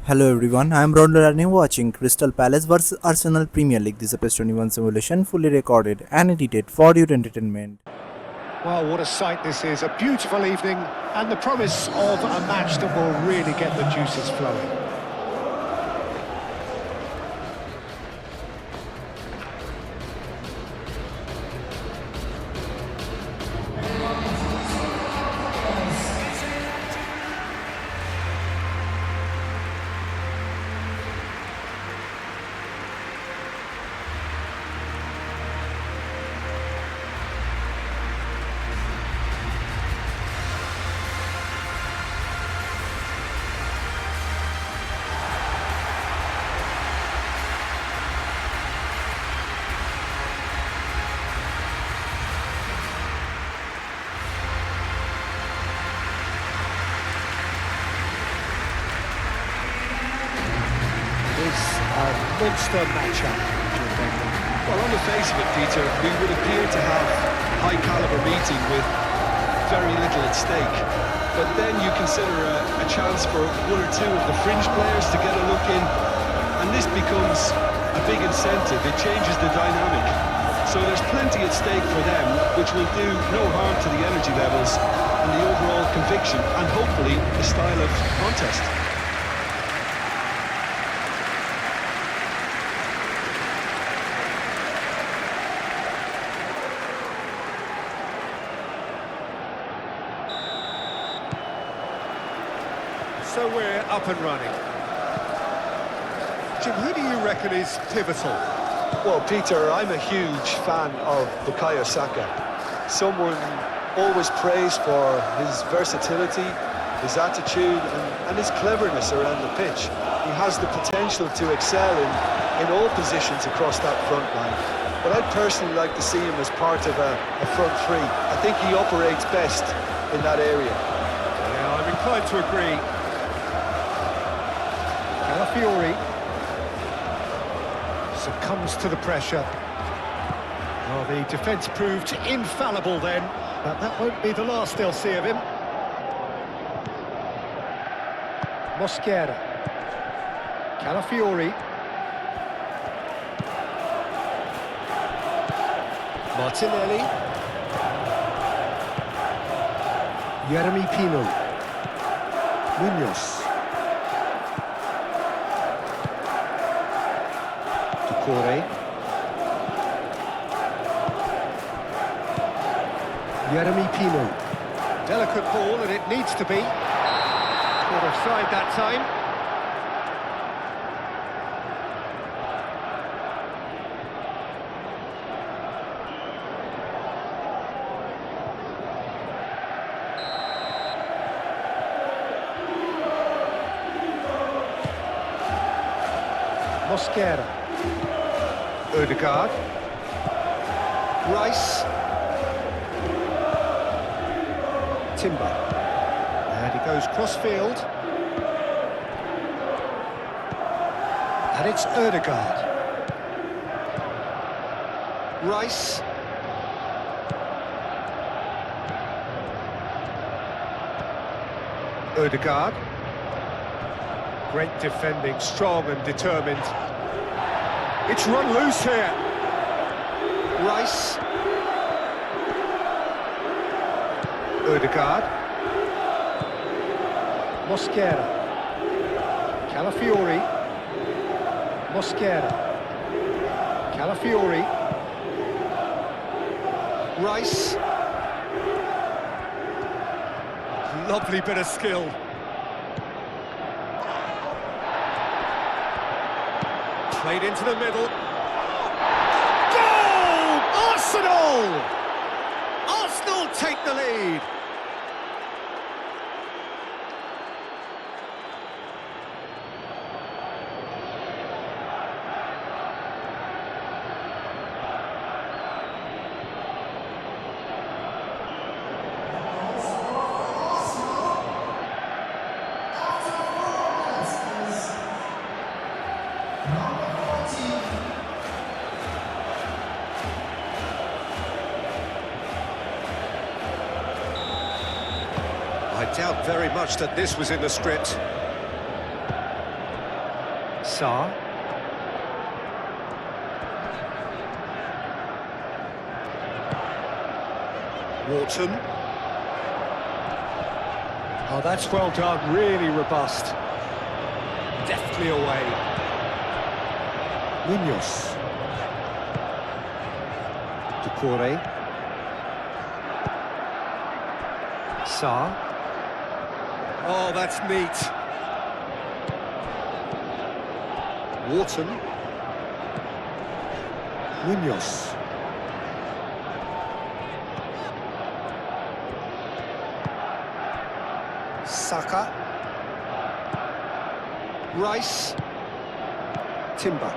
Hello everyone, I am Raundler and you're watching Crystal Palace vs Arsenal Premier League. This is a PES 21 simulation fully recorded and edited for your entertainment. Well, what a sight this is. A beautiful evening and the promise of a match that will really get the juices flowing. It's a monster matchup. Well, on the face of it, Peter, we would appear to have a high-caliber meeting with very little at stake. But then you consider a chance for one or two of the fringe players to get a look in, and this becomes a big incentive. It changes the dynamic. So there's plenty at stake for them, which will do no harm to the energy levels and the overall conviction, and hopefully the style of contest. So we're up and running. Jim, who do you reckon is pivotal? Well, Peter, I'm a huge fan of Bukayo Saka. Someone always praised for his versatility, his attitude and his cleverness around the pitch. He has the potential to excel in all positions across that front line. But I'd personally like to see him as part of a front three. I think he operates best in that area. Yeah, I'm inclined to agree. Calafiori succumbs to the pressure. Well, the defence proved infallible then, but that won't be the last they'll see of him. Mosquera. Calafiori. Martinelli. Jeremy Pino. Munoz. Corey. Jeremy Pino. Delicate ball, and it needs to be. Caught offside that time. Mosquera. Odegaard. Rice. Timber. And he goes cross-field. And it's Odegaard. Rice. Odegaard. Great defending, strong and determined. It's run loose here. Rice. Odegaard. Mosquera. Calafiori. Mosquera. Calafiori. Rice. Lovely bit of skill. Played into the middle. Goal! Arsenal! Arsenal take the lead. I doubt very much that this was in the script. Sarr. Wharton. Oh, that's well done, really robust. Deftly away. Munoz. Decore. Sarr. Oh, that's neat. Wharton. Munoz. Saka. Rice. Timber.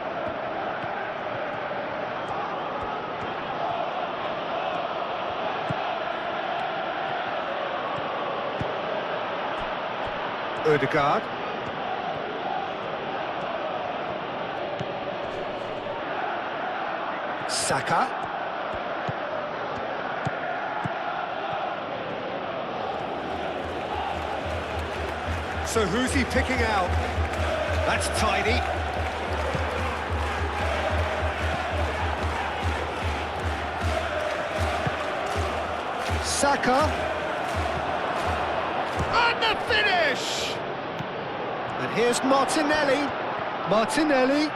Ødegaard. Saka. So who's he picking out? That's tidy. Saka. And the finish! And here's Martinelli. Martinelli.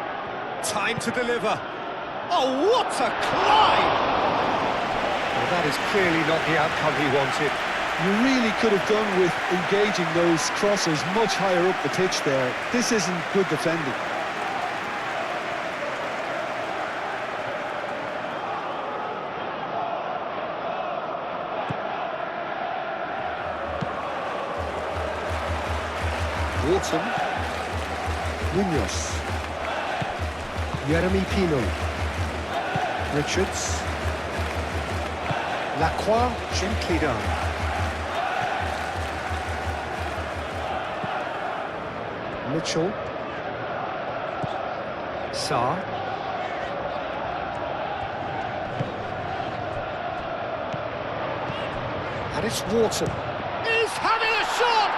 Time to deliver. Oh, what a climb! Well, that is clearly not the outcome he wanted. You really could have done with engaging those crosses much higher up the pitch there. This isn't good defending. Wharton. Munoz. Jeremy Pino. Richards. Lacroix, gently done. Mitchell. Sarr. And it's Wharton. He's having a shot!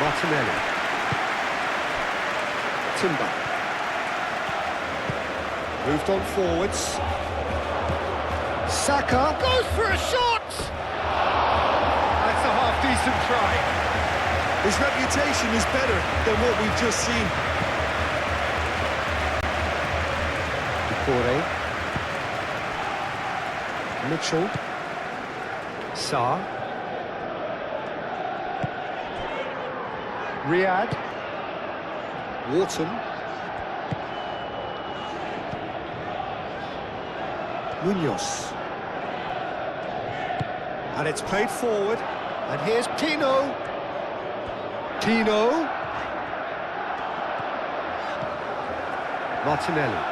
Martinelli. Timber. Moved on forwards. Saka goes for a shot! That's a half-decent try. His reputation is better than what we've just seen. Decore. Mitchell. Sarr. Riyad. Wharton. Munoz. And it's played forward. And here's Pino. Pino. Martinelli.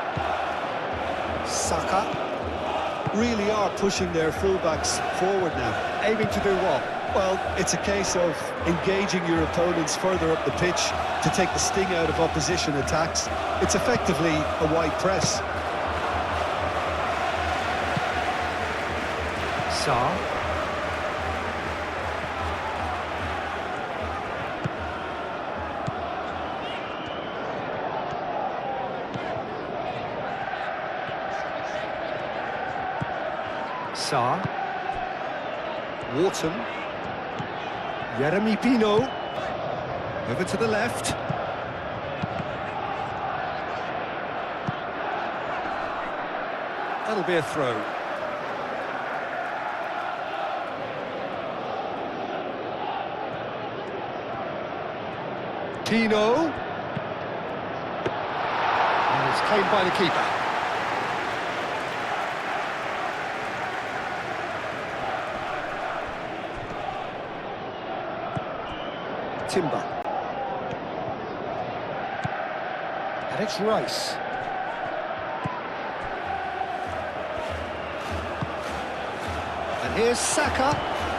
Saka. Really are pushing their fullbacks forward now. Aiming to do what? Well, it's a case of engaging your opponents further up the pitch to take the sting out of opposition attacks. It's effectively a wide press. Sarr. Sarr. Wharton. Jeremy Pino. Over to the left. That'll be a throw. Pino. And it's claimed by the keeper. Timber. And it's Rice. And here's Saka.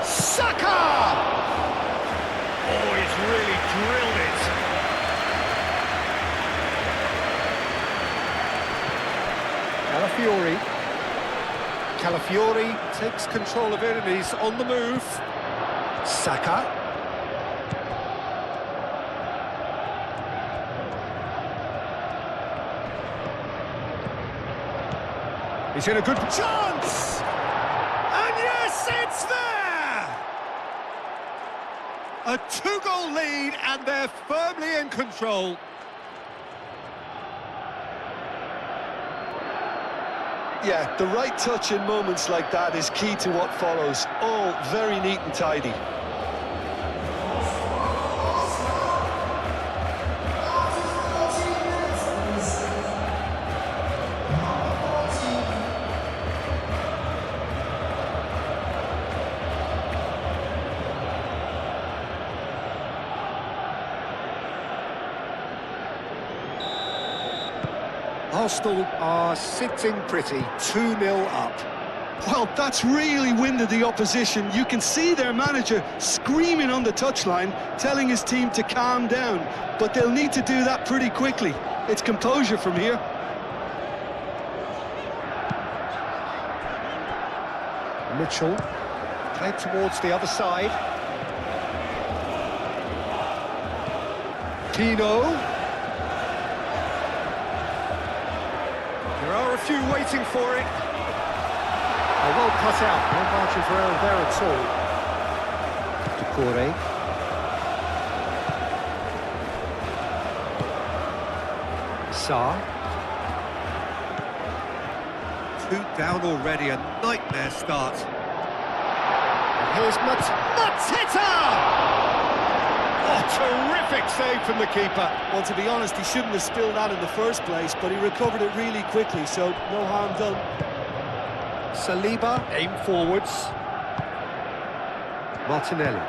Saka! Oh, he's really drilled it. Calafiori. Calafiori takes control of it and he's on the move. Saka. He's in a good chance! And yes, it's there! A two-goal lead, and they're firmly in control. Yeah, the right touch in moments like that is key to what follows. All very neat and tidy. Arsenal are sitting pretty, 2-0 up. Well, that's really winded the opposition. You can see their manager screaming on the touchline, telling his team to calm down. But they'll need to do that pretty quickly. It's composure from here. Mitchell, played towards the other side. Tino. There are a few waiting for it. Oh, well cut out. No margin for error there at all. Doucouré. Sarr. 2 down already, a nightmare start. And here's Mateta! Oh, terrific save from the keeper. Well, to be honest, he shouldn't have spilled that in the first place, but he recovered it really quickly, so no harm done. Saliba, aim forwards. Martinelli.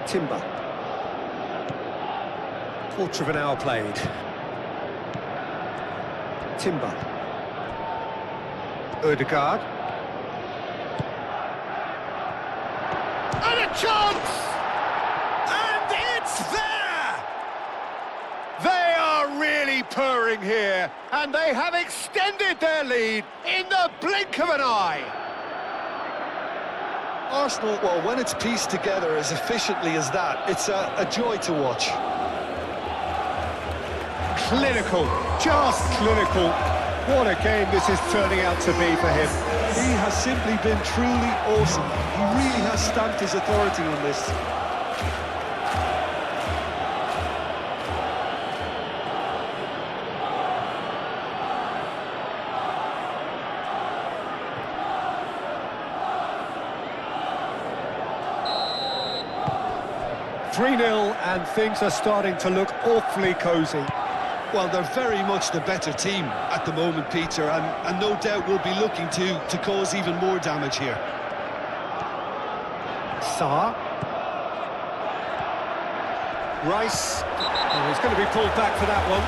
Timber. Quarter of an hour played. Timber. Ødegaard. And a chance! And it's there! They are really purring here, and they have extended their lead in the blink of an eye. Arsenal, well, when it's pieced together as efficiently as that, it's a joy to watch. Clinical, just clinical. What a game this is turning out to be for him. He has simply been truly awesome. He really has stamped his authority on this. "3-0 and things are starting to look awfully cosy. Well, they're very much the better team at the moment, Peter, and no doubt will be looking to cause even more damage here. Sarr. Rice. Oh, he's going to be pulled back for that one.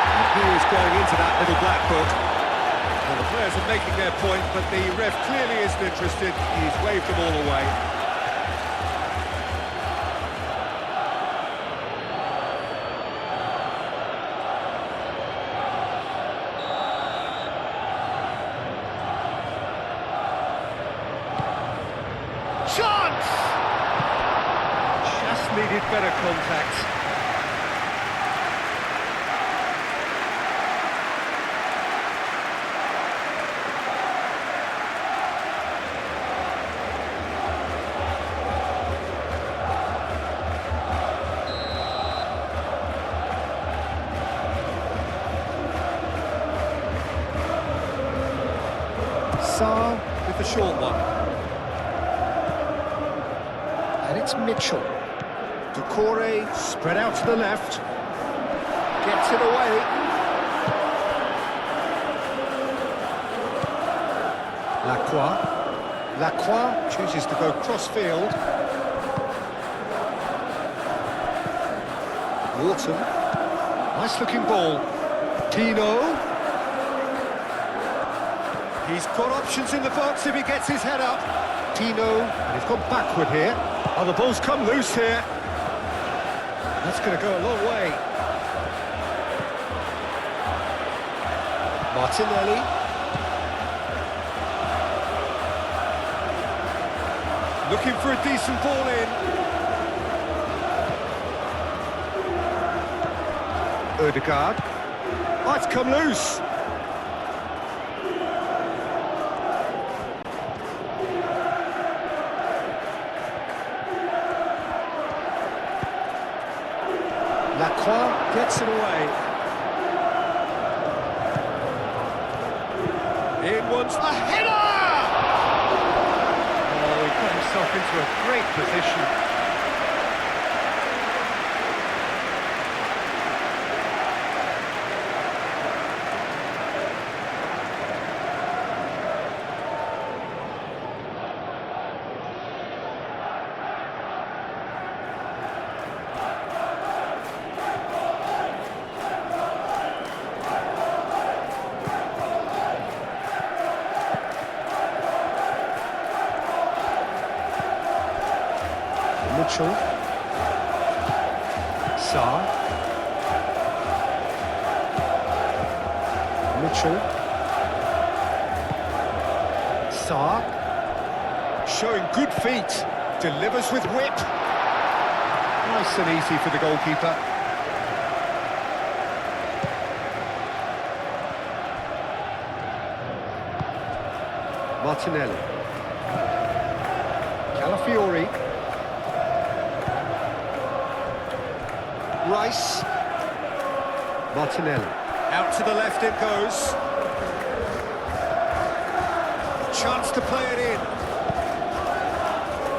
And he is going into that little black book. Well, the players are making their point, but the ref clearly isn't interested. He's waved them all away. Chance! Just needed better contact. Sarr with the short one. And it's Mitchell. Doucouré spread out to the left. Gets it away. Lacroix chooses to go cross-field. Wharton. Nice-looking ball. Tino. He's got options in the box if he gets his head up. Tino, and he's gone backward here. Oh, the ball's come loose here. That's going to go a long way. Martinelli. Looking for a decent ball in. Odegaard. Oh, it's come loose. Lacroix gets it away. In once a header! Oh, he put himself into a great position. Mitchell. Sarr. Mitchell. Sarr. Showing good feet. Delivers with whip. Nice and easy for the goalkeeper. Martinelli. Calafiori. Rice. Martinelli. Out to the left it goes. A chance to play it in.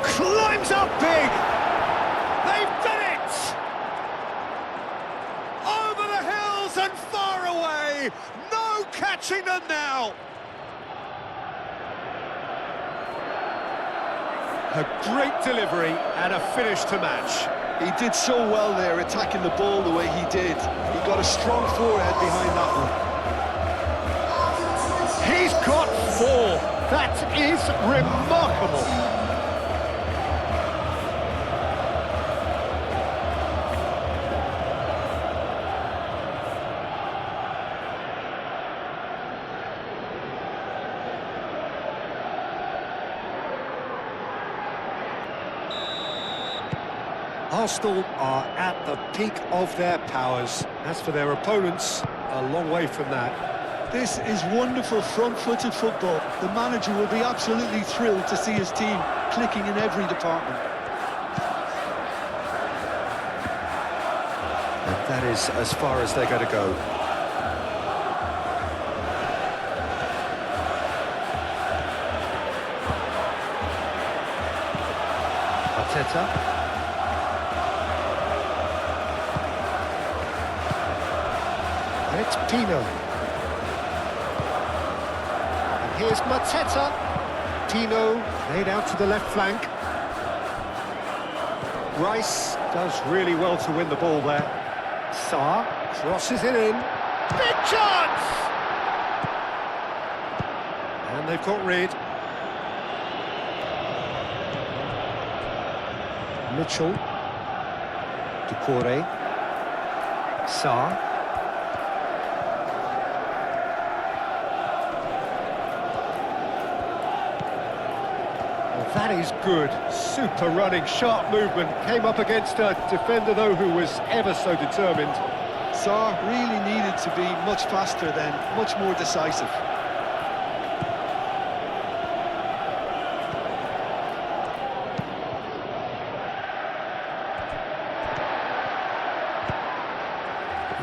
Climbs up big. They've done it! Over the hills and far away. No catching them now. A great delivery and a finish to match. He did so well there, attacking the ball the way he did. He got a strong forehead behind that one. He's got 4. That is remarkable. Arsenal are at the peak of their powers. As for their opponents, a long way from that. This is wonderful front-footed football. The manager will be absolutely thrilled to see his team clicking in every department. And that is as far as they're going to go. Arteta. And it's Pino. And here's Mateta. Pino laid out to the left flank. Rice does really well to win the ball there. Sarr crosses it in. Big chance! And they've got rid. Mitchell. Doucouré. Sarr. That is good. Super running, sharp movement. Came up against a defender, though, who was ever so determined. Sarr really needed to be much faster then, much more decisive.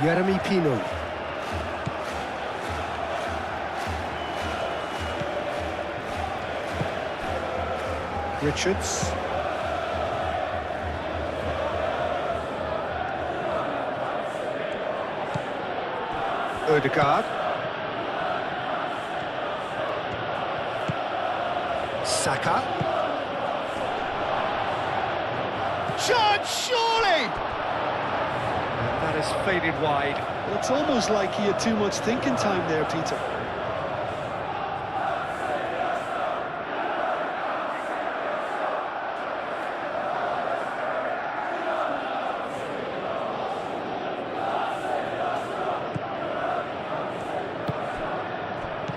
Jeremy Pino. Richards. Odegaard. Saka. Chance, surely! And that has faded wide. It's almost like he had too much thinking time there, Peter.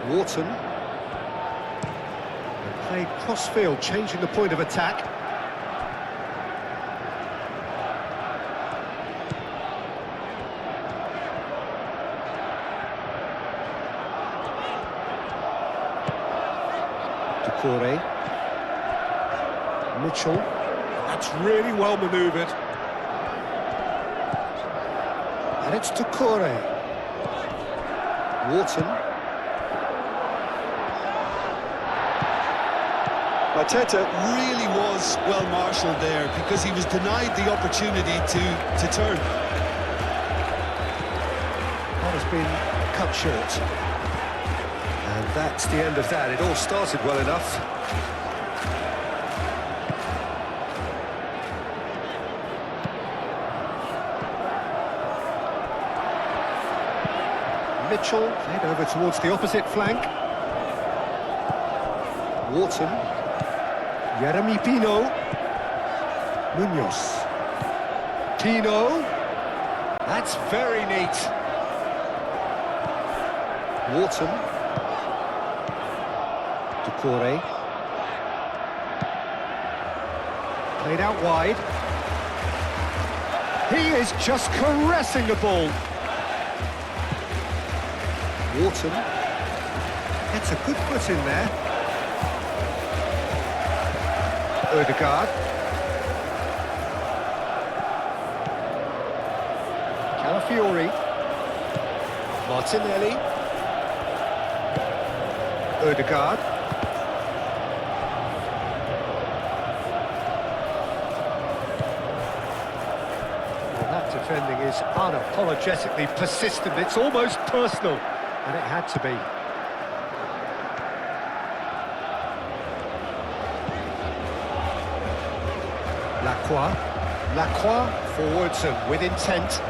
Wharton. And played cross-field, changing the point of attack. Doucouré. Mitchell. That's really well manoeuvred. And it's Doucouré. Wharton. Mateta really was well marshalled there because he was denied the opportunity to turn. That has been cut short. And that's the end of that. It all started well enough. Mitchell played over towards the opposite flank. Wharton. Jeremy Pino. Munoz. Pino. That's very neat. Wharton. Doucouré. Played out wide. He is just caressing the ball. Wharton. Gets a good foot in there. Odegaard. Calafiori. Martinelli. Odegaard. Well, that defending is unapologetically persistent. It's almost personal. And it had to be. Lacroix forwards and with intent.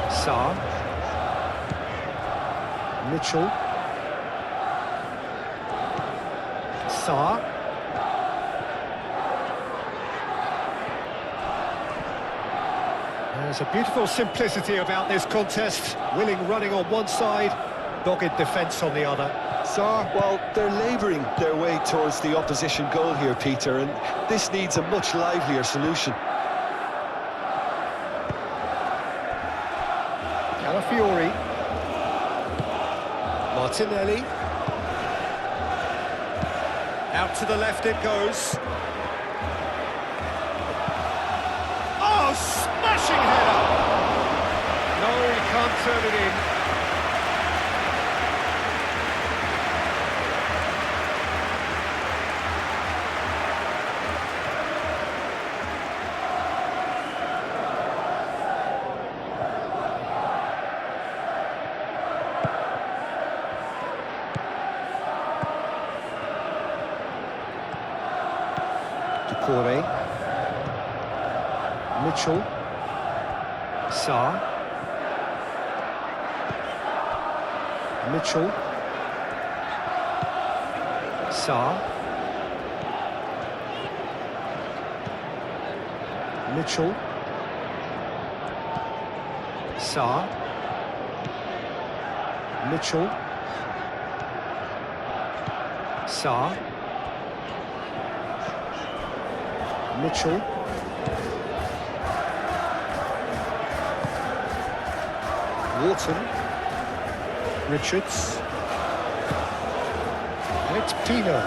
Sarr. Mitchell. Sarr. There's a beautiful simplicity about this contest. Willing running on one side, dogged defence on the other. Sarr, well, they're labouring their way towards the opposition goal here, Peter, and this needs a much livelier solution. Calafiori. Martinelli. Out to the left it goes. Oh, smashing header! No, he can't turn it in. Doucouré. Mitchell. Sarr. Mitchell. Sarr. Mitchell. Sarr. Mitchell. Sarr. Mitchell. Wharton. Richards. And it's Pino.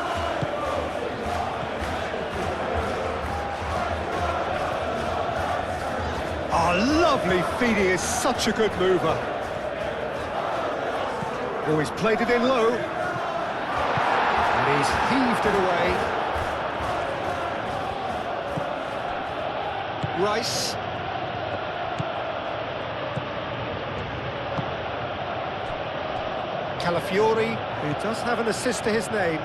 Oh, lovely feed. He is such a good mover. Oh, he's played it in low. And he's heaved it away. Rice. Calafiori, who does have an assist to his name,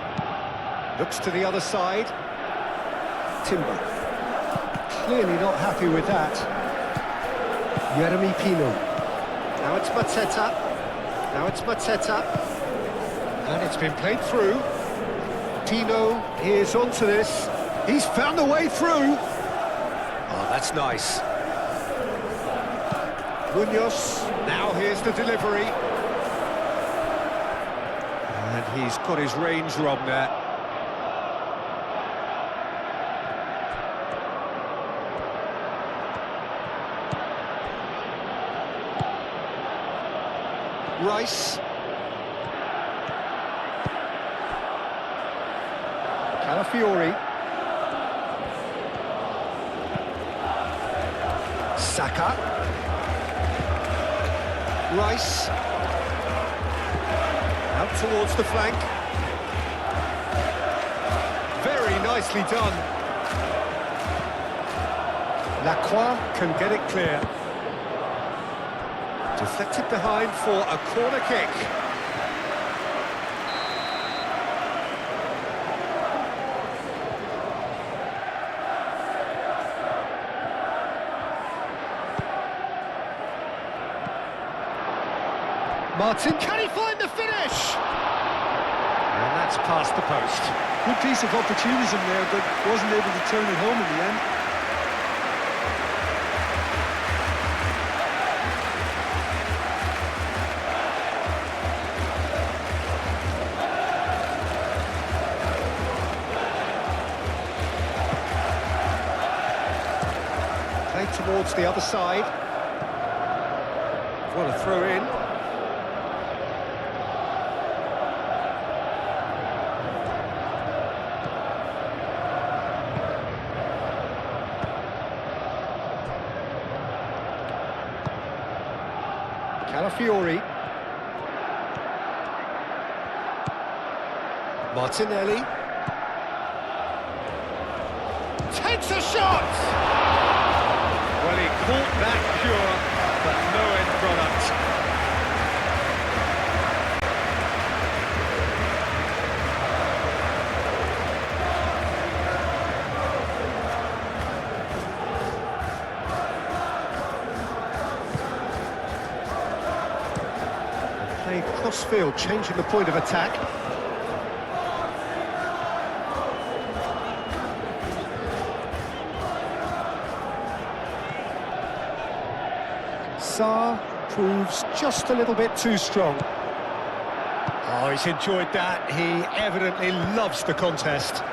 looks to the other side. Timber. Clearly not happy with that. Jeremy Pino. Now it's Mateta. Now it's Mateta. And it's been played through. Pino is onto this. He's found a way through. Oh, that's nice. Munoz, now here's the delivery. And he's got his range wrong there. Rice. Calafiori. Saka. Rice. Out towards the flank. Very nicely done. Lacroix can get it clear. Deflected behind for a corner kick. Martin, can he find the finish? And that's past the post. Good piece of opportunism there, but wasn't able to turn it home in the end. Played towards the other side. What a throw in. Calafiori. Martinelli. Takes a shot! Well, he caught that pure, but no end product. Played cross-field, changing the point of attack. Sarr proves just a little bit too strong. Oh, he's enjoyed that. He evidently loves the contest.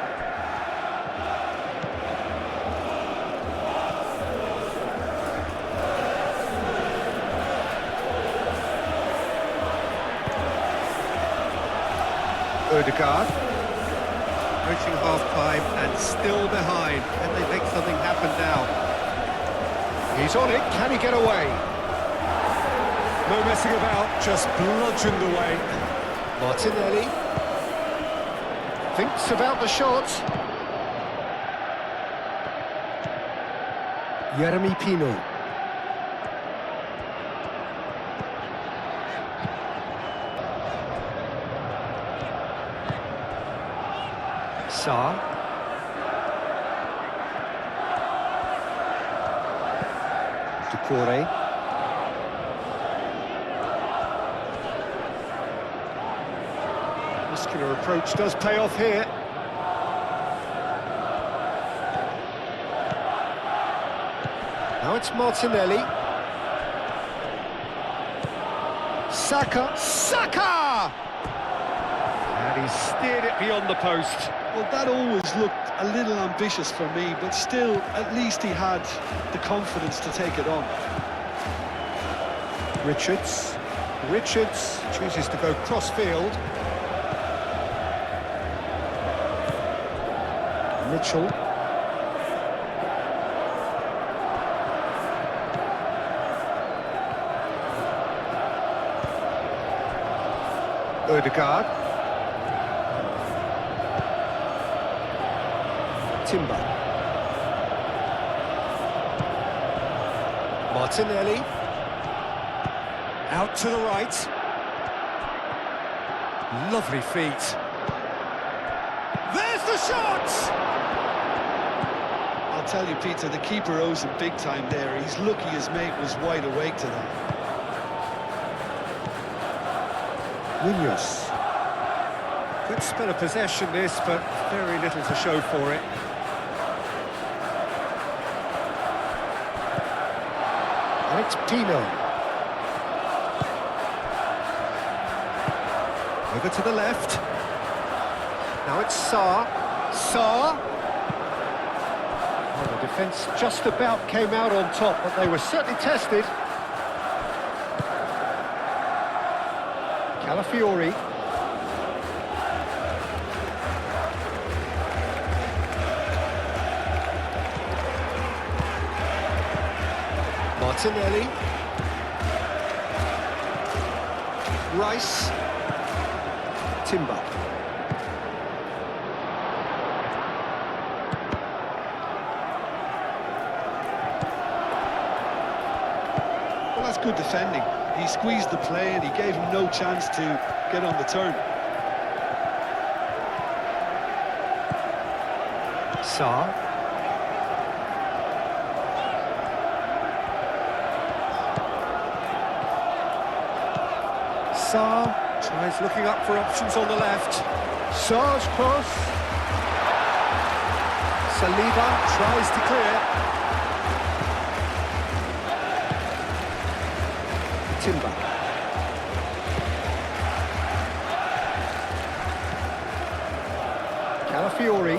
Odegaard. Approaching half-time and still behind. Can they make something happen now? He's on it. Can he get away? No messing about, just bludgeoned away. Martinelli thinks about the shot. Jeremy Pino. Sarr. Decore. Muscular approach does pay off here. Now it's Martinelli. Saka. Saka! And he steered it beyond the post. Well, that always looked a little ambitious for me, but still, at least he had the confidence to take it on. Richards. Richards chooses to go cross-field. Mitchell. Odegaard. Timber. Martinelli. Out to the right. Lovely feet. There's the shot! I'll tell you, Peter, the keeper owes him big time there. He's lucky his mate was wide awake to that. Munoz. Good spell of possession this, but very little to show for it. And it's Pino. Over to the left. Now it's Sarr. Sarr. Well, the defence just about came out on top, but they were certainly tested. Calafiori. Martinelli. Rice. Timber. Well, that's good defending. He squeezed the play and he gave him no chance to get on the turn. Sarr. Sarr tries looking up for options on the left. Sarr's cross. Saliba tries to clear. Timber. Calafiori.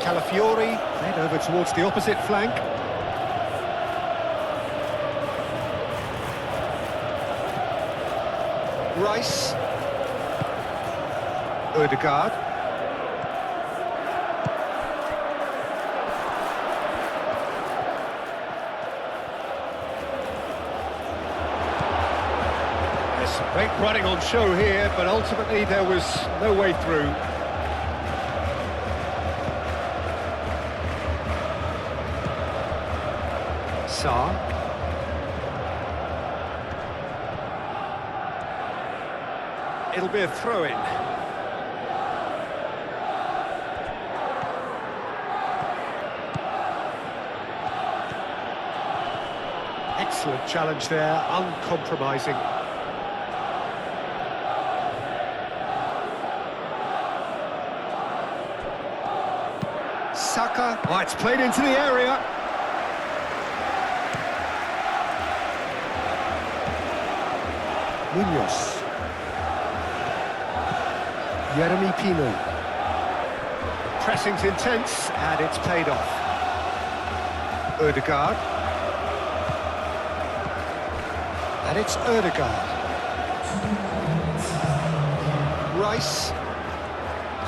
Calafiori played over towards the opposite flank. Rice. Ødegaard. There's some great running on show here, but ultimately there was no way through. Sarr. It'll be a throw-in. Excellent challenge there, uncompromising. Saka. Oh, it's played into the area. Munoz. Jeremy Pino. Pressing's intense, and it's paid off. Ødegaard. And it's Ødegaard. Rice.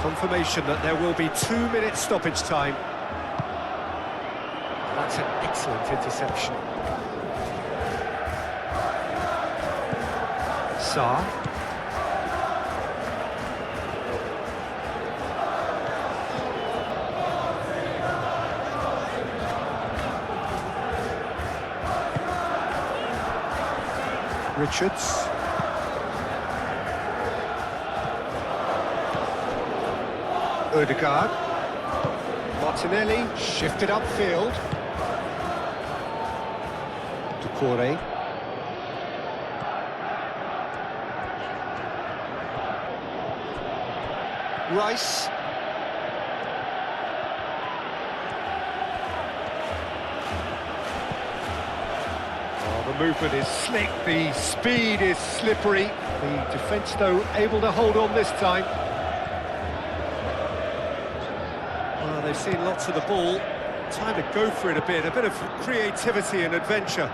Confirmation that there will be 2 minutes stoppage time. That's an excellent interception. Sarr. Richards. Ødegaard. Martinelli shifted upfield. Doucouré. Rice. Oh, the movement is slick, the speed is slippery. The defence, though, able to hold on this time. Well, they've seen lots of the ball. Time to go for it a bit of creativity and adventure.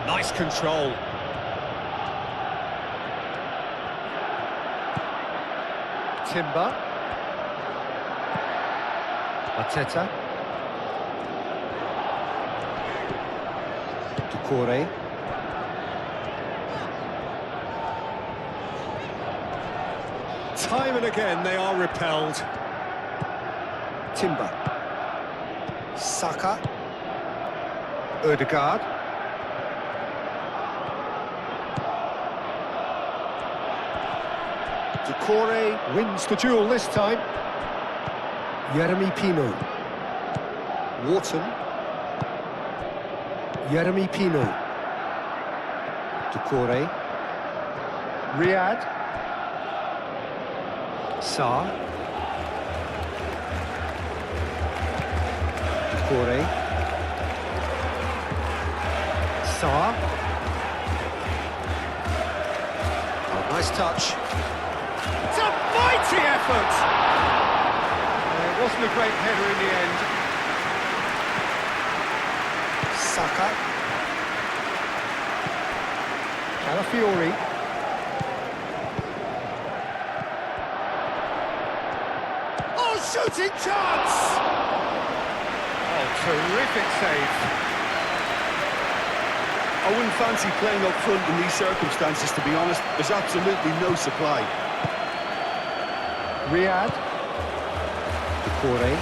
Nice control. Timber. Arteta. Doucouré. Time and again they are repelled. Timber. Saka. Ødegaard. Doucouré wins the duel this time. Jeremy Pino. Wharton. Jeremy Pino. Doucouré. Riyad. Sarr. Corey. Sarr. Oh, nice touch. It's a mighty effort! It wasn't a great header in the end. Saka. Calafiori. Oh, shooting chance! Oh, terrific save. I wouldn't fancy playing up front in these circumstances, to be honest. There's absolutely no supply. Riyad. Corey.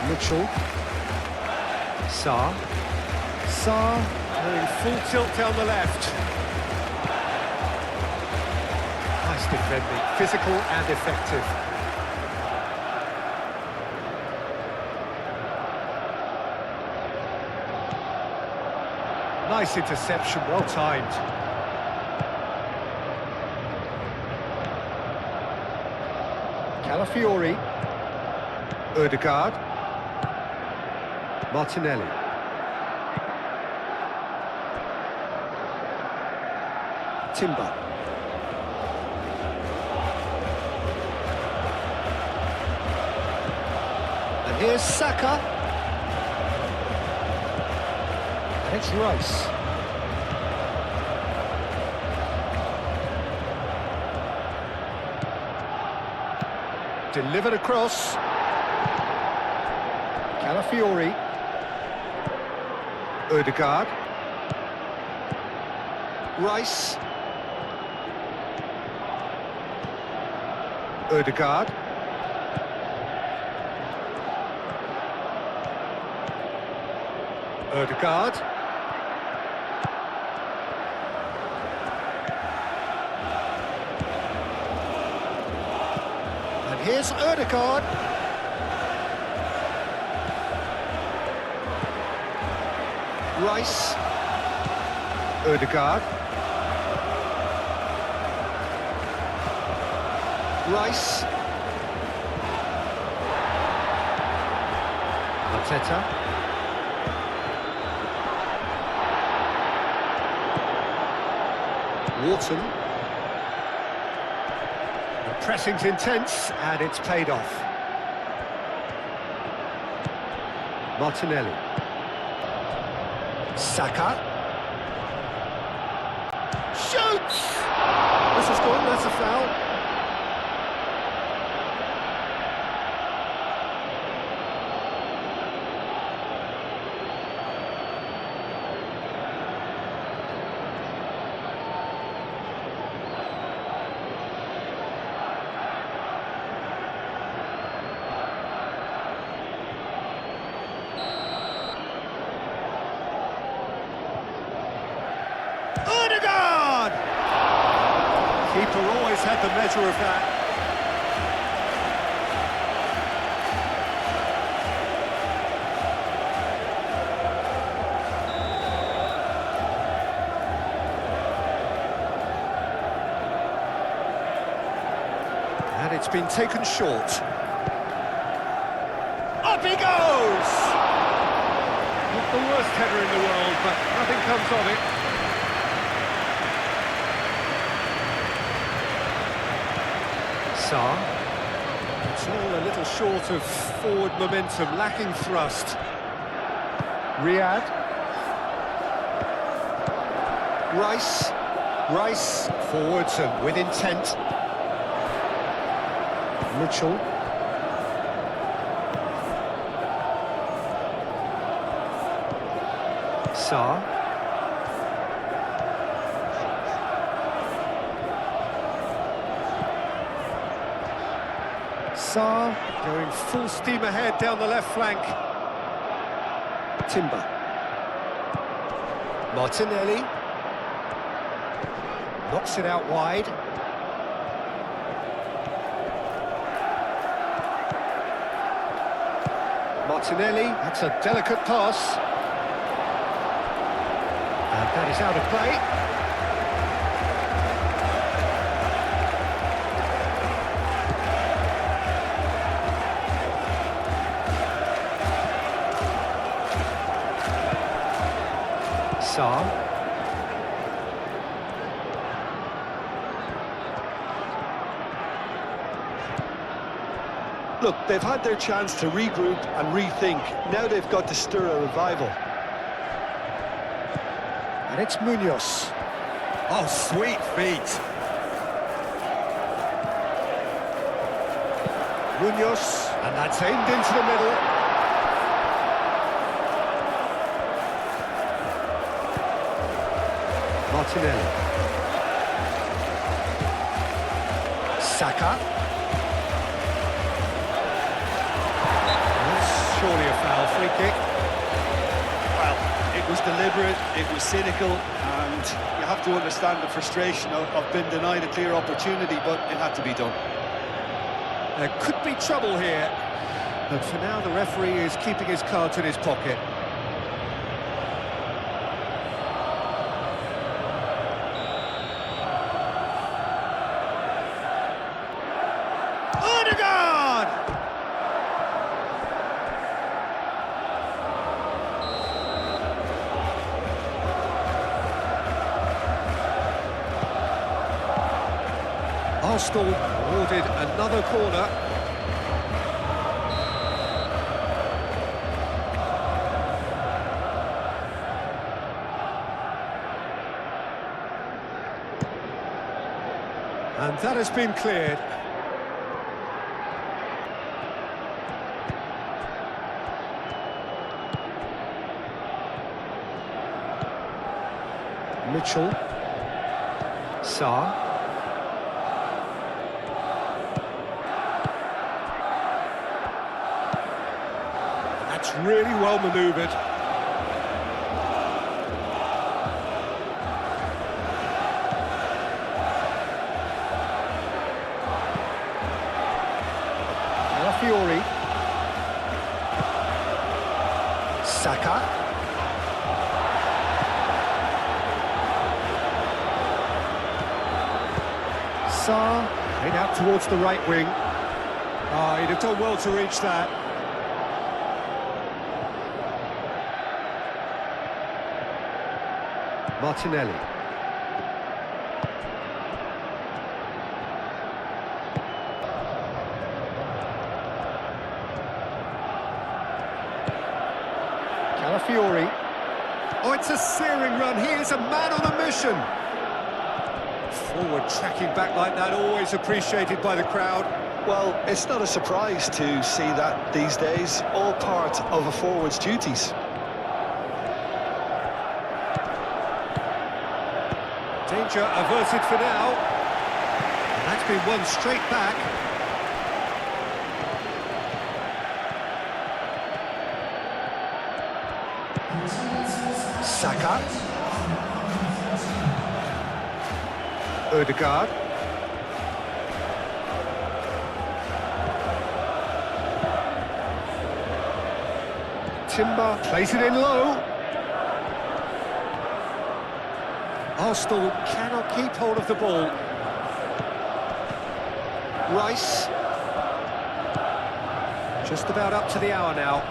Mitchell. Sarr. Sarr in full tilt down the left. Nice defending, physical and effective. Nice interception, well timed. Calafiori. Ødegaard. Martinelli. Timber. And here's Saka. And it's Rice. Delivered across. Calafiori. Ødegaard. Rice. Ødegaard. Ødegaard. And here's Ødegaard. Rice. Ødegaard. Rice. Arteta. Wharton. The pressing's intense and it's paid off. Martinelli. Saka. Shoots! This has gone, that's a foul. Ødegaard! Keeper always had the measure of that. And it's been taken short. Up he goes! Not the worst header in the world, but nothing comes of it. Sarr. It's all a little short of forward momentum, lacking thrust. Riyad. Rice. Rice forwards and with intent. Mitchell. Sarr. Sarr going full steam ahead down the left flank. Timber. Martinelli. Knocks it out wide. Martinelli, that's a delicate pass. And that is out of play. Saar. Look, they've had their chance to regroup and rethink. Now they've got to stir a revival. And it's Munoz. Oh, sweet feet. Munoz, and that's aimed into the middle. Martinelli. Saka. That's surely a foul, free kick. Well, it was deliberate, it was cynical, and you have to understand the frustration of being denied a clear opportunity, but it had to be done. There could be trouble here, but for now the referee is keeping his cards in his pocket. Odegaard! Arsenal awarded another corner. And that has been cleared. Mitchell. Saar. That's really well manoeuvred. Fiori. Saka. Saar, played out towards the right wing. Ah, he'd have done well to reach that. Martinelli. Fiori. Oh, it's a searing run. He is a man on a mission. Forward tracking back like that, always appreciated by the crowd. Well, it's not a surprise to see that these days, all part of a forward's duties. Danger averted for now. And that's been won straight back. Saka. Odegaard. Timber plays it in low. Arsenal cannot keep hold of the ball. Rice. Just about up to the hour now.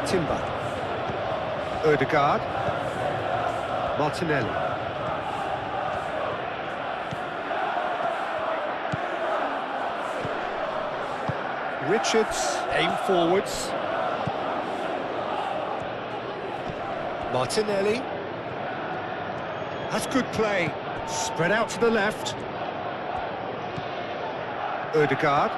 Timber. Odegaard. Martinelli. Richards, aim forwards. Martinelli. That's good play. Spread out to the left. Odegaard.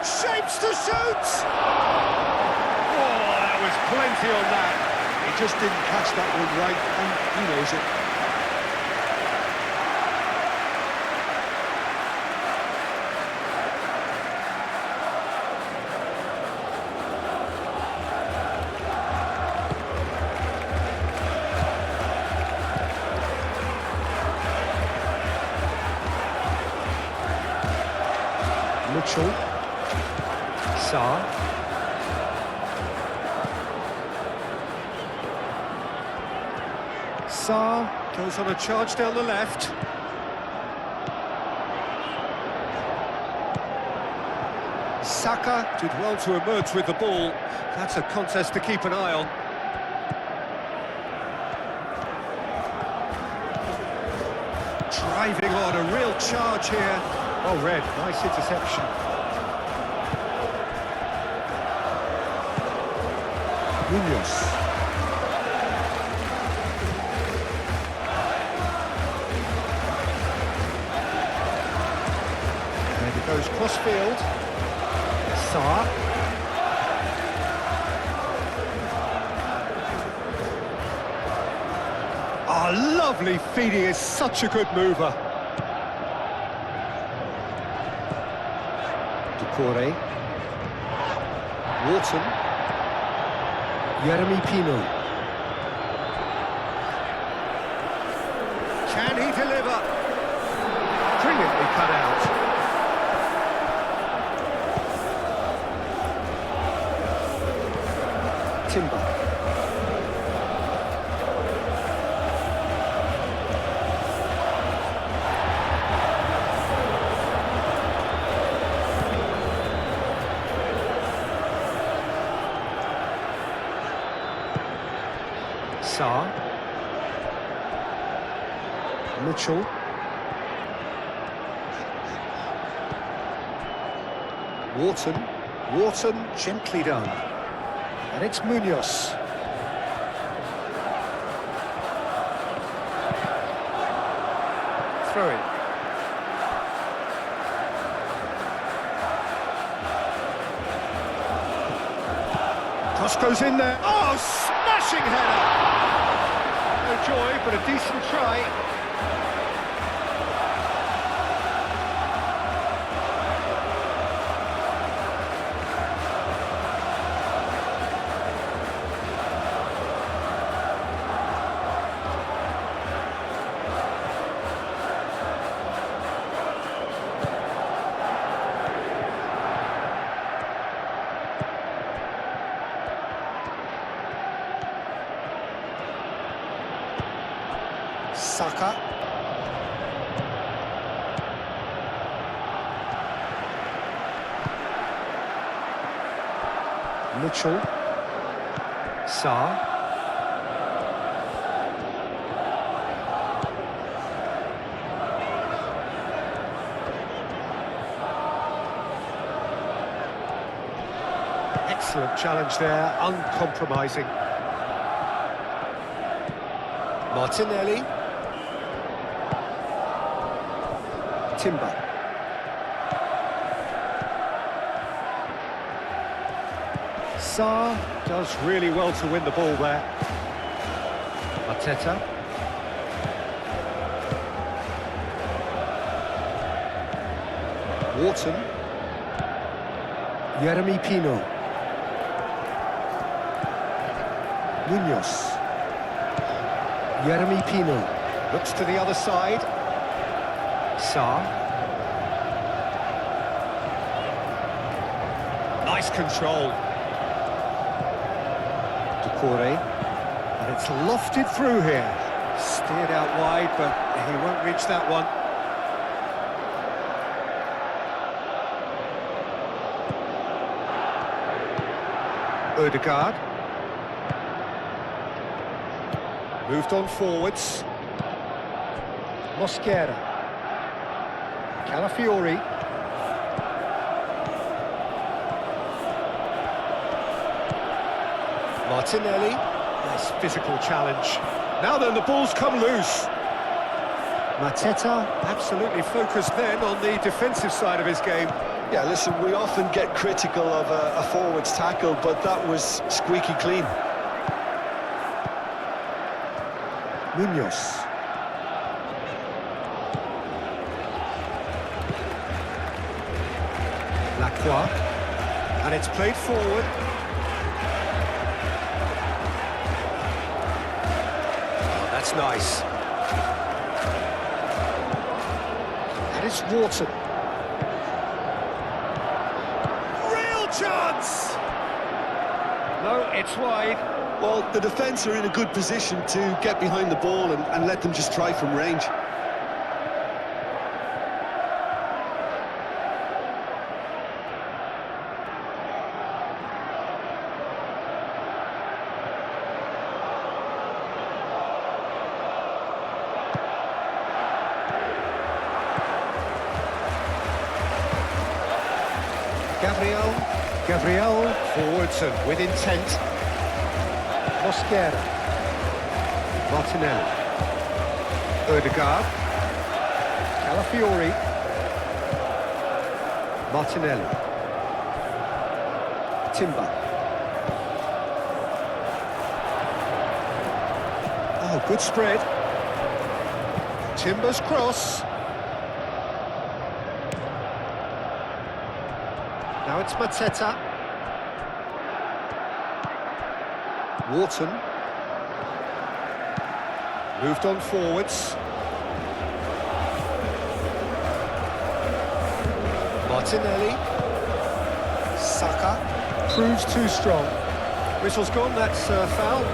Shapes to shoot! Oh, that was plenty on that. He just didn't catch that one right, and he knows it. Mitchell. Saar. Sarr goes on a charge down the left. Saka did well to emerge with the ball. That's a contest to keep an eye on. Driving on, a real charge here. Well read, nice interception. Munoz. And it goes cross-field. Sarr. Oh, lovely feed, he is such a good mover. Decore. Wharton. Jeremy Pino. Can he deliver? Brilliantly cut out. Timber. Sarr. Mitchell. Wharton. Wharton, gently done. And it's Munoz. Throw it. Cross goes in there. Oh, smashing header! No joy, but a decent try. Saka. Mitchell. Sarr. Excellent challenge there, uncompromising. Martinelli. Timber. Sarr does really well to win the ball there. Arteta. Wharton. Jeremy Pino. Munoz. Jeremy Pino. Looks to the other side. Sarr. Nice control. Decore. And it's lofted through here. Steered out wide, but he won't reach that one. Odegaard. Moved on forwards. Mosquera. Calafiori. Martinelli. Nice physical challenge. Now then, the ball's come loose. Mateta absolutely focused then on the defensive side of his game. Yeah, listen, we often get critical of a forward's tackle, but that was squeaky clean. Munoz. Lacroix. And it's played forward. Oh, that's nice. And it's Wharton. Real chance! No, It's wide. Well, the defence are in a good position to get behind the ball and let them just try from range. Gabriel, forwards and with intent. Mosquera. Martinelli. Ødegaard. Calafiori. Martinelli. Timber. Oh, good spread. Timber's cross. Now it's Mateta. Wharton. Moved on forwards. Martinelli. Saka. Proves too strong. Whistle's gone, that's a foul.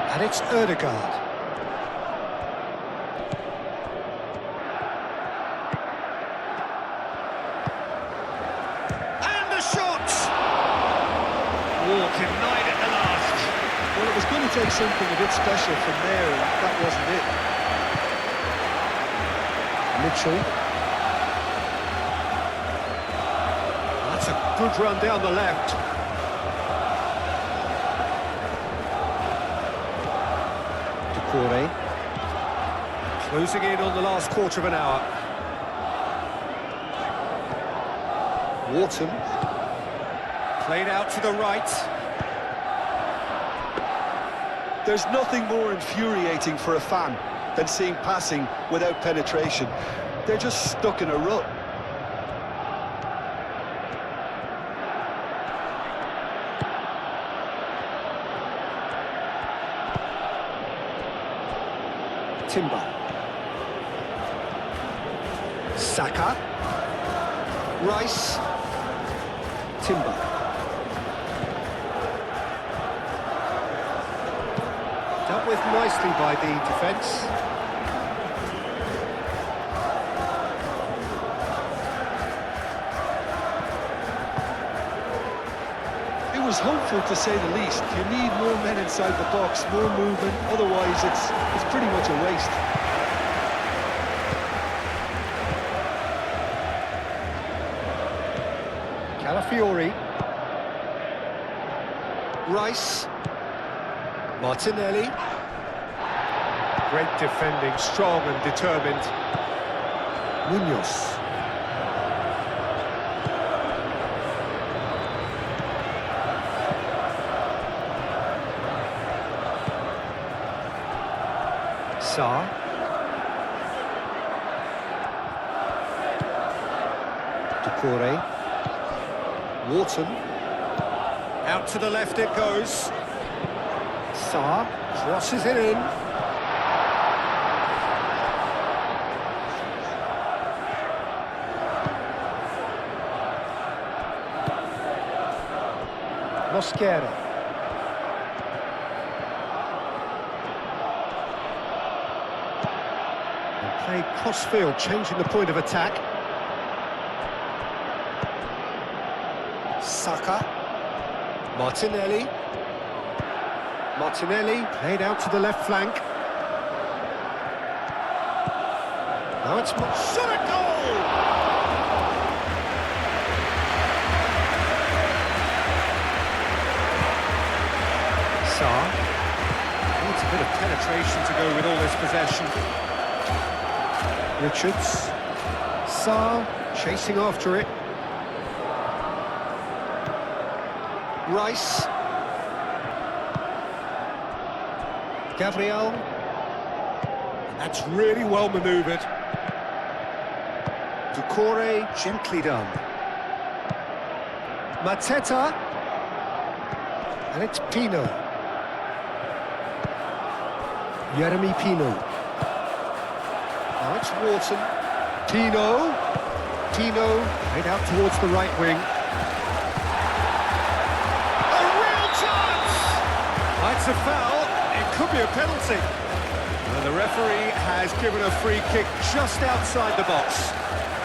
And it's Ødegaard. And the shot! Oh, denied at the last. Well, it was going to take something a bit special from there, and that wasn't it. Mitchell. That's a good run down the left. Closing in on the last quarter of an hour. Wharton. Played out to the right. There's nothing more infuriating for a fan than seeing passing without penetration. They're just stuck in a rut. Timber. Saka. Rice. Timber. Dealt with nicely by the defence. It was hopeful, to say the least. You need more men inside the box, more movement, otherwise it's pretty much a waste. Calafiori. Rice. Martinelli. Great defending, strong and determined. Munoz. Sarr. Doucouré. Wharton. Out to the left it goes. Sarr crosses it in. Mosquera. And played cross-field, changing the point of attack. Saka. Martinelli. Martinelli played out to the left flank. Now it's shot at goal! Sarr. Needs a bit of penetration to go with all this possession. Richards. Sarr chasing after it. Rice. Gabriel. That's really well manoeuvred. Doucouré, gently done. Mateta. And it's Pino. Jeremy Pino. Now it's Wharton. Pino. Right out towards the right wing. A real chance! That's a foul. It could be a penalty. And the referee has given a free kick just outside the box.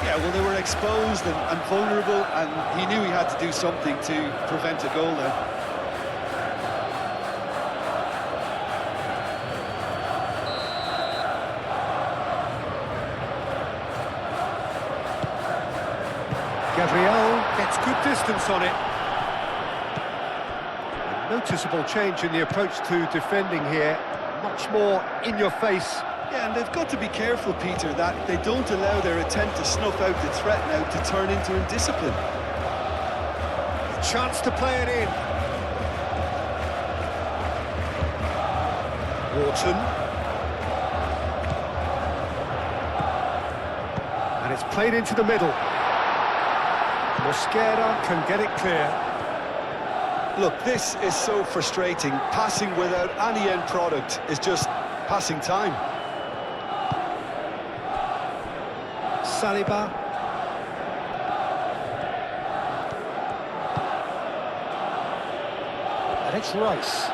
Yeah, well, they were exposed and vulnerable, and he knew he had to do something to prevent a goal there. Gabriel gets good distance on it. A noticeable change in the approach to defending here. Much more in your face. Yeah, and they've got to be careful, Peter, that they don't allow their attempt to snuff out the threat now to turn into indiscipline. A chance to play it in. Wharton. And it's played into the middle. Mosquera can get it clear. Look, this is so frustrating. Passing without any end product is just passing time. Saliba. And it's Rice.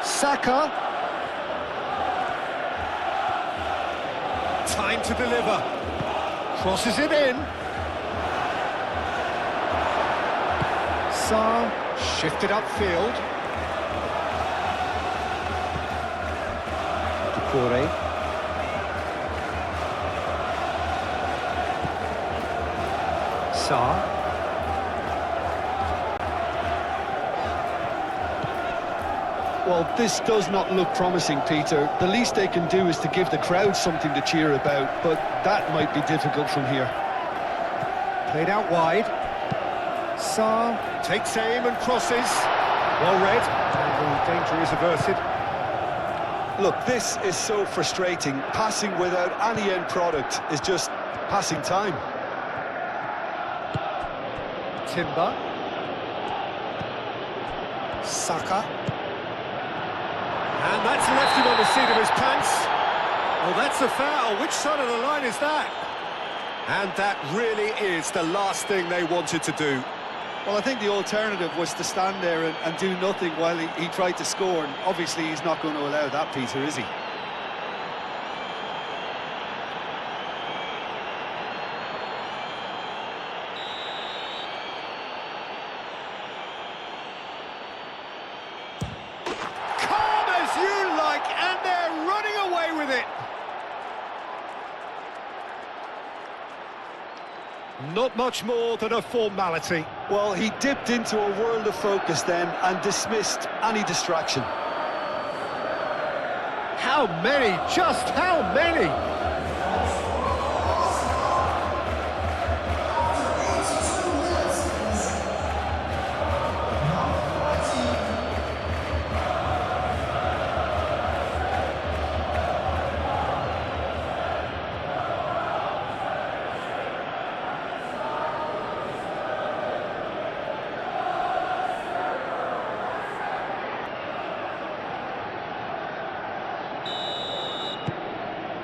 Saka. Time to deliver. Crosses it in. Sarr shifted upfield. Doucouré. Sarr. Well, this does not look promising, Peter. The least they can do is to give the crowd something to cheer about, but that might be difficult from here. Played out wide. Sarr takes aim and crosses. Well read, and the danger is averted. Look, this is so frustrating. Passing without any end product is just passing time. Timber. Saka. And that's left him on the seat of his pants. Well, that's a foul. Which side of the line is that? And that really is the last thing they wanted to do. Well, I think the alternative was to stand there and do nothing while he tried to score, and obviously he's not going to allow that, Peter, is he? Calm as you like, and they're running away with it. Not much more than a formality. Well, he dipped into a world of focus then and dismissed any distraction. How many? Just how many?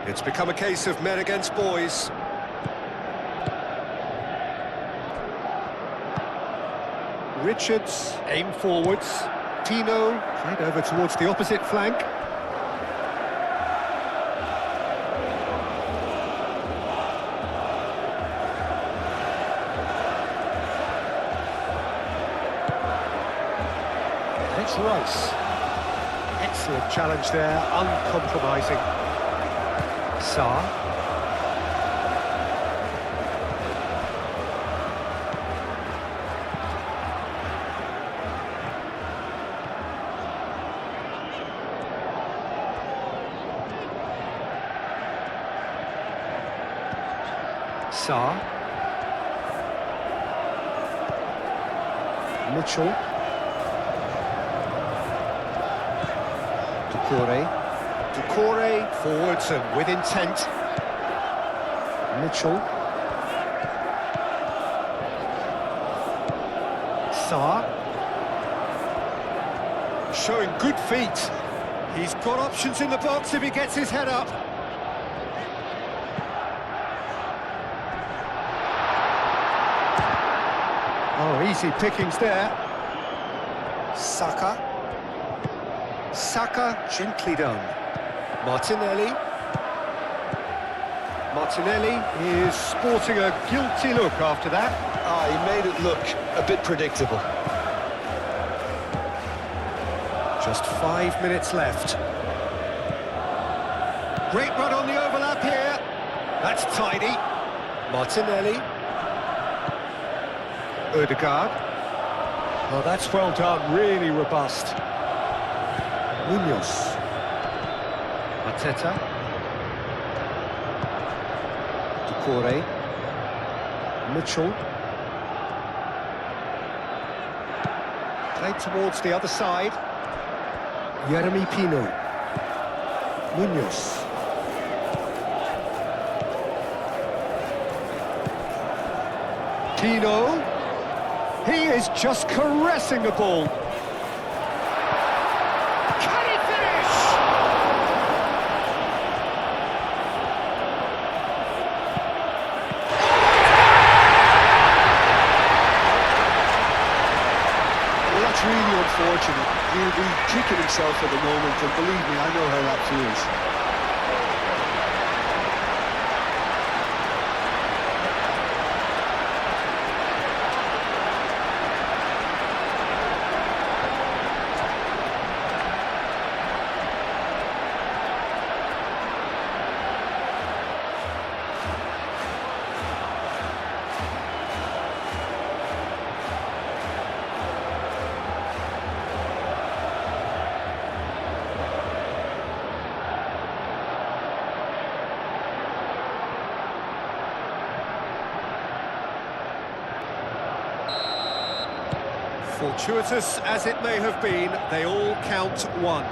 It's become a case of men against boys. Richards, aim forwards. Pino, played over towards the opposite flank. And it's Rice. Excellent challenge there, uncompromising. Sarr. Sarr. Mitchell. Doucouré, forwards and with intent. Mitchell. Sarr. Showing good feet. He's got options in the box if he gets his head up. Oh, easy pickings there. Saka. Saka, gently done. Martinelli. Martinelli is sporting a guilty look after that. Ah, he made it look a bit predictable. Just 5 minutes left. Great run on the overlap here. That's tidy. Martinelli. Ødegaard. Oh, that's well done, really robust. Munoz. Mateta. Doucouré. Mitchell. Played towards the other side. Jeremy Pino. Munoz. Pino. He is just caressing the ball. Can he finish? Well, that's really unfortunate. He'll be kicking himself at the moment, and believe me, I know how that feels. Fortuitous as it may have been, they all count one.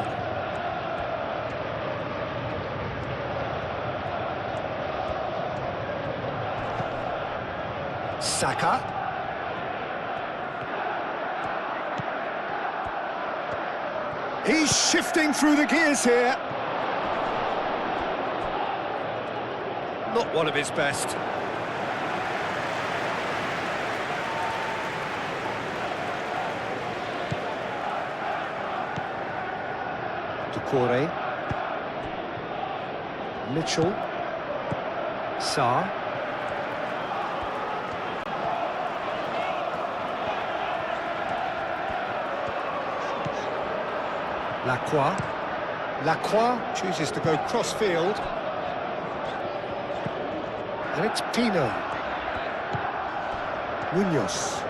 Saka. He's shifting through the gears here. Not one of his best. Doucouré. Mitchell. Sarr. Lacroix. Lacroix chooses to go cross-field. And it's Pino. Munoz.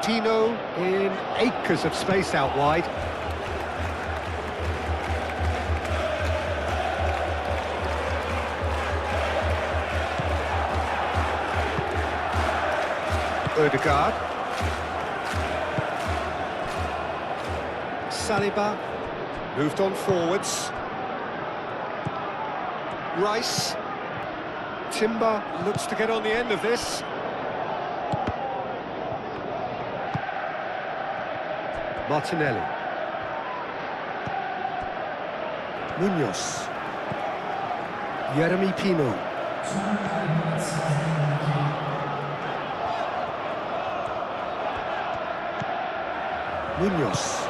Pino in acres of space out wide. Ødegaard. Saliba moved on forwards. Rice. Timber looks to get on the end of this. Martinelli. Munoz. Jeremy Pino. Munoz.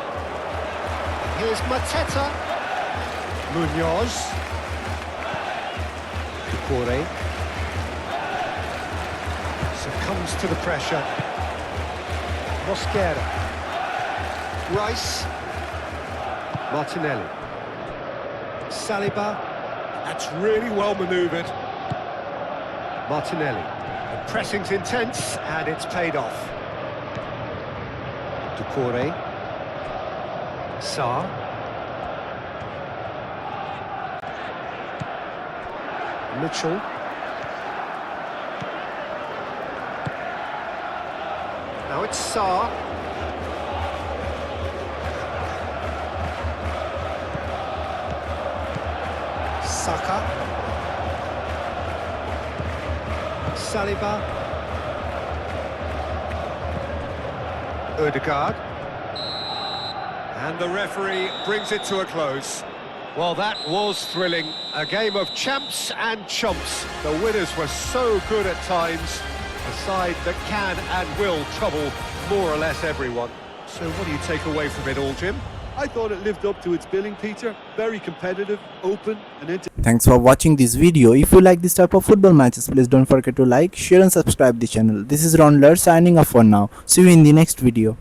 Here's Mateta. Munoz. Doucouré. Succumbs to the pressure. Mosquera. Rice. Martinelli. Saliba. That's really well manoeuvred. Martinelli. The pressing's intense and it's paid off. Doucouré. Sarr. Mitchell. Now it's Sarr. Saka. Saliba. Ødegaard. And the referee brings it to a close. Well, that was thrilling. A game of champs and chumps. The winners were so good at times. A side that can and will trouble more or less everyone. So what do you take away from it all, Jim? I thought it lived up to its billing, Peter. Very competitive, open and Thanks for watching this video. If you like this type of football matches, please don't forget to like, share and subscribe the channel. This is Raundler signing off for now. See you in the next video.